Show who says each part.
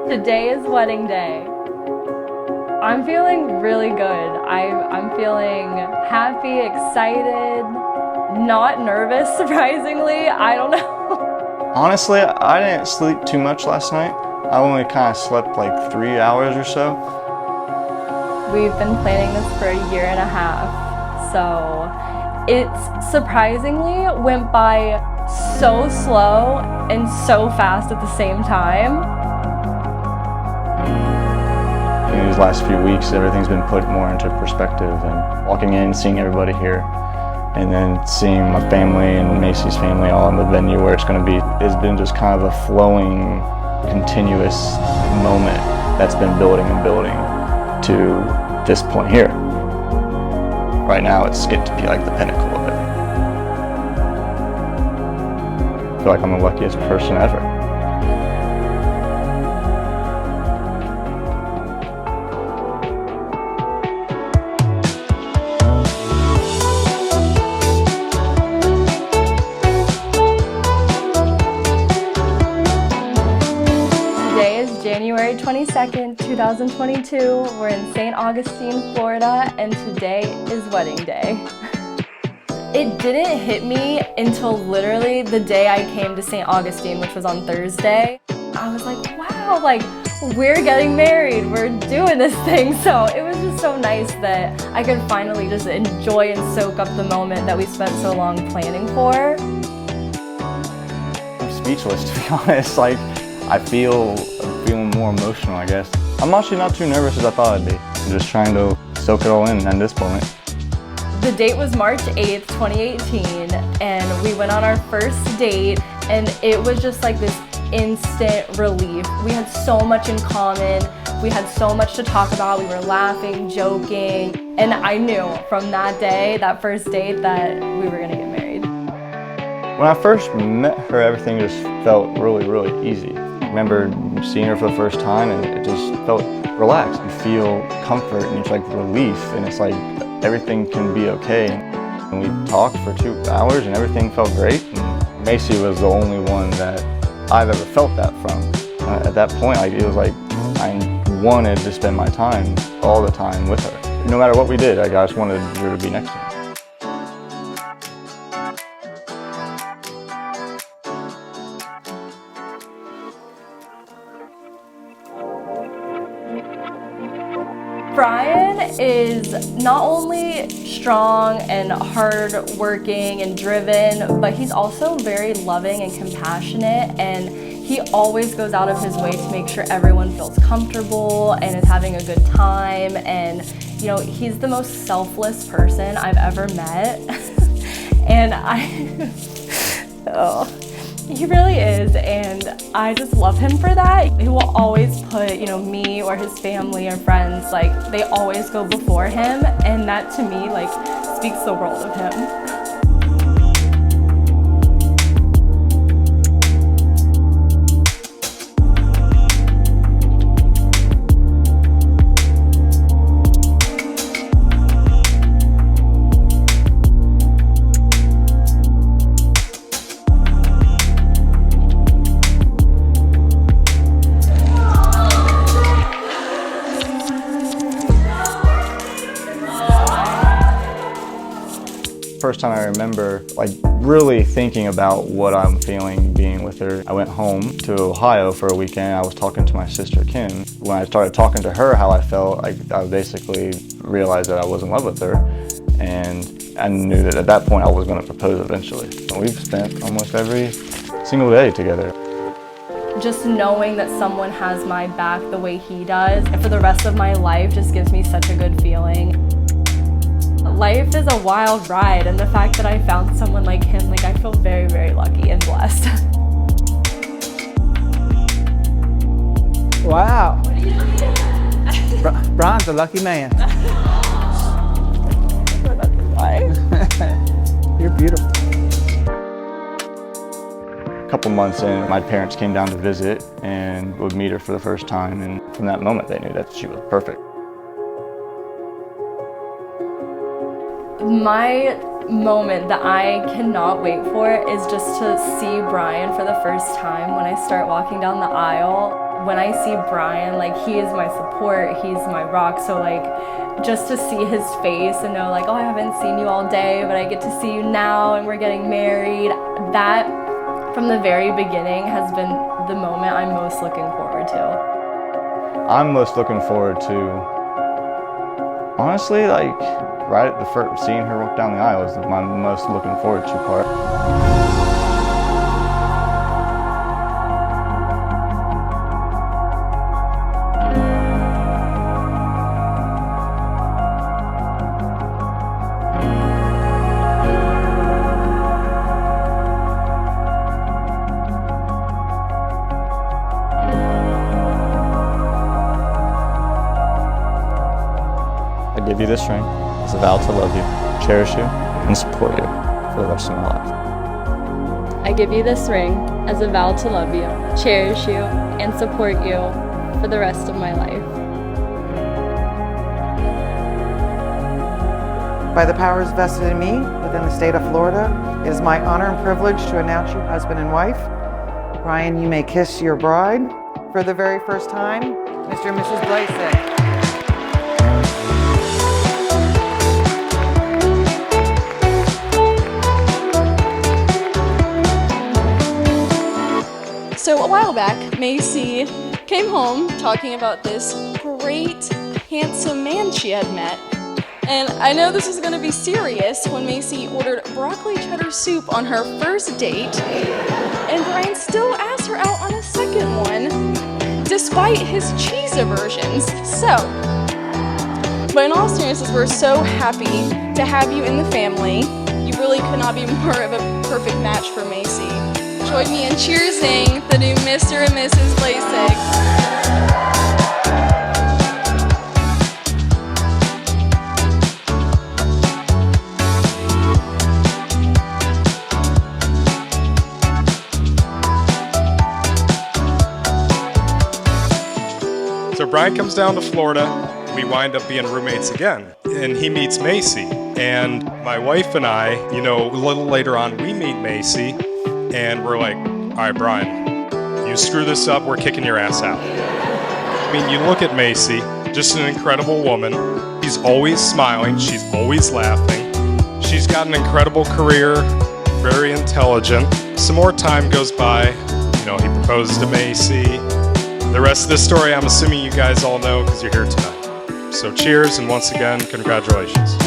Speaker 1: Today is wedding day. I'm feeling really good. I'm feeling happy, excited, not nervous, surprisingly. I don't know.
Speaker 2: Honestly, I didn't sleep too much last night. I only kind of slept like 3 hours or so.
Speaker 1: We've been planning this for a year and a half, so it surprisingly went by so slow and so fast at the same time.
Speaker 2: In these last few weeks, everything's been put more into perspective, and walking in, seeing everybody here, and then seeing my family and Maci's family all in the venue where it's going to be, it's been just kind of a flowing, continuous moment that's been building and building to this point here. Right now, it's get to be like the pinnacle of it. I feel like I'm the luckiest person ever.
Speaker 1: January 22nd, 2022. We're in St. Augustine, Florida, and today is wedding day. It didn't hit me until literally the day I came to St. Augustine, which was on Thursday. I was like, wow, like, we're getting married, we're doing this thing. So it was just so nice that I could finally just enjoy and soak up the moment that we spent so long planning for.
Speaker 2: I'm speechless, to be honest. Like, I'm feeling more emotional, I guess. I'm actually not too nervous as I thought I'd be. I'm just trying to soak it all in at this point.
Speaker 1: The date was March 8th, 2018, and we went on our first date, and it was just like this instant relief. We had so much in common. We had so much to talk about. We were laughing, joking, and I knew from that day, that first date, that we were gonna get married.
Speaker 2: When I first met her, everything just felt really, really easy. I remember seeing her for the first time, and it just felt relaxed. You feel comfort and it's like relief, and it's like everything can be okay. And we talked for 2 hours and everything felt great. And Maci was the only one that I've ever felt that from. At that point, it was like I wanted to spend my time all the time with her. No matter what we did, I just wanted her to be next to me.
Speaker 1: Brian is not only strong and hard-working and driven, but he's also very loving and compassionate, and he always goes out of his way to make sure everyone feels comfortable and is having a good time. And you know, he's the most selfless person I've ever met. And he really is, and I just love him for that. He will always put, me or his family or friends, like, they always go before him, and that to me, like, speaks the world of him.
Speaker 2: First time I remember like really thinking about what I'm feeling being with her. I went home to Ohio for a weekend. I was talking to my sister Kim. When I started talking to her how I felt, I basically realized that I was in love with her, and I knew that at that point I was going to propose eventually. We've spent almost every single day together.
Speaker 1: Just knowing that someone has my back the way he does, and for the rest of my life, just gives me such a good feeling. Life is a wild ride, and the fact that I found someone like him, like, I feel very, very lucky and blessed.
Speaker 3: Wow. What are you looking at? Brian's a lucky man. You're beautiful.
Speaker 2: A couple months in, my parents came down to visit and would meet her for the first time, and from that moment they knew that she was perfect.
Speaker 1: My moment that I cannot wait for is just to see Brian for the first time when I start walking down the aisle. when I see Brian, like, he is my support, he's my rock, so like, just to see his face and know like, oh, I haven't seen you all day, but I get to see you now and we're getting married, that from the very beginning has been the moment I'm most looking forward to.
Speaker 2: I'm most looking forward to, honestly, like, right at the first, seeing her walk down the aisle is my most looking forward to part. I give you this ring as a vow to love you, cherish you, and support you for the rest of my life.
Speaker 1: I give you this ring as a vow to love you, cherish you, and support you for the rest of my life.
Speaker 4: By the powers vested in me within the state of Florida, it is my honor and privilege to announce you husband and wife. Brian, you may kiss your bride for the very first time, Mr. and Mrs. Blasek.
Speaker 5: So a while back, Maci came home talking about this great, handsome man she had met. And I know this is going to be serious when Maci ordered broccoli cheddar soup on her first date, and Brian still asked her out on a second one, despite his cheese aversions. So, but in all seriousness, we're so happy to have you in the family. You really could not be more of a perfect match for Maci. Join me in cheersing the new Mr. and Mrs. Blasek.
Speaker 6: So Brian comes down to Florida. We wind up being roommates again, and he meets Maci. And my wife and I, a little later on, we meet Maci. And we're like, all right, Brian, you screw this up, we're kicking your ass out. I mean, you look at Maci, just an incredible woman. She's always smiling, she's always laughing. She's got an incredible career, very intelligent. Some more time goes by, he proposes to Maci. The rest of the story, I'm assuming you guys all know because you're here tonight. So cheers, and once again, congratulations.